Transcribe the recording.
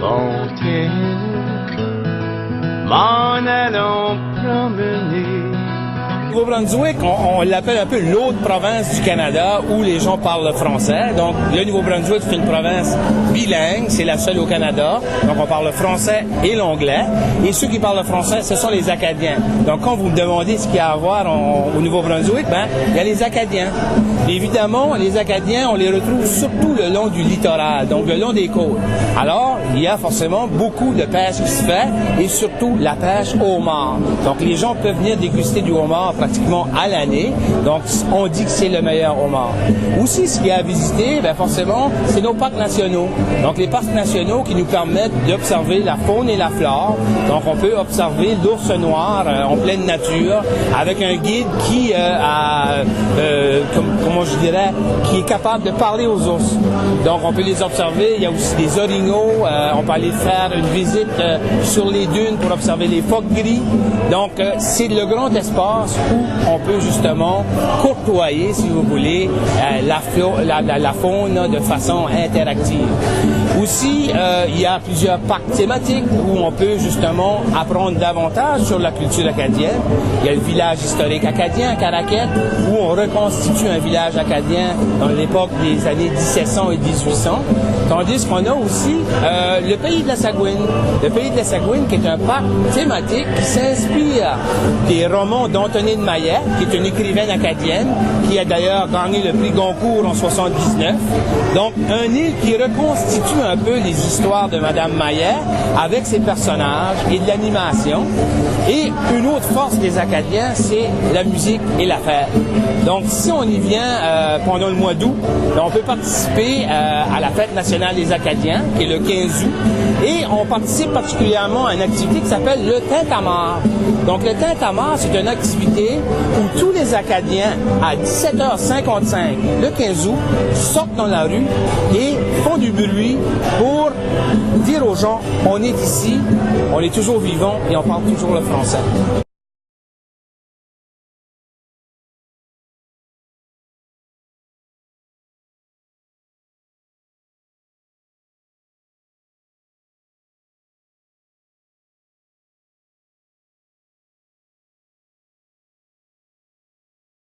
Fontaine, m'en allons promener. Nouveau-Brunswick, on l'appelle un peu l'autre province du Canada où les gens parlent le français. Donc, le Nouveau-Brunswick, c'est une province bilingue, c'est la seule au Canada. Donc, on parle le français et l'anglais. Et ceux qui parlent le français, ce sont les Acadiens. Donc, quand vous me demandez ce qu'il y a à voir au Nouveau-Brunswick, il y a les Acadiens. Évidemment, les Acadiens, on les retrouve surtout le long du littoral, donc le long des côtes. Alors, il y a forcément beaucoup de pêche qui se fait et surtout la pêche au homard. Donc, les gens peuvent venir déguster du homard pratiquement à l'année. Donc, on dit que c'est le meilleur homard. Aussi, ce qu'il y a à visiter, forcément, c'est nos parcs nationaux. Donc, les parcs nationaux qui nous permettent d'observer la faune et la flore. Donc, on peut observer l'ours noir en pleine nature avec un guide qui qui est capable de parler aux ours. Donc, on peut les observer. Il y a aussi des orignaux. On peut aller faire une visite sur les dunes pour observer les phoques gris. Donc, c'est le grand espace où on peut justement côtoyer, si vous voulez, la faune de façon interactive. Aussi, il y a plusieurs parcs thématiques où on peut justement apprendre davantage sur la culture acadienne. Il y a le village historique acadien à Caraquette où on reconstitue un village acadien dans l'époque des années 1700 et 1800. Tandis qu'on a aussi le pays de la Sagouine. Le pays de la Sagouine qui est un parc thématique qui s'inspire des romans d'Antonine Maillet, qui est une écrivaine acadienne, qui a d'ailleurs gagné le prix Goncourt en 79. Donc, un île qui reconstitue un peu les histoires de Madame Maillet avec ses personnages et de l'animation. Et une autre force des Acadiens, c'est la musique et la fête. Donc, si on y vient pendant le mois d'août, on peut participer à la fête nationale des Acadiens, qui est le 15 août, et on participe particulièrement à une activité qui s'appelle le tintamarre. Donc, le tintamarre, c'est une activité où tous les Acadiens, à 17h55, le 15 août, sortent dans la rue et font du bruit pour dire aux gens, on est ici, on est toujours vivant et on parle toujours le français.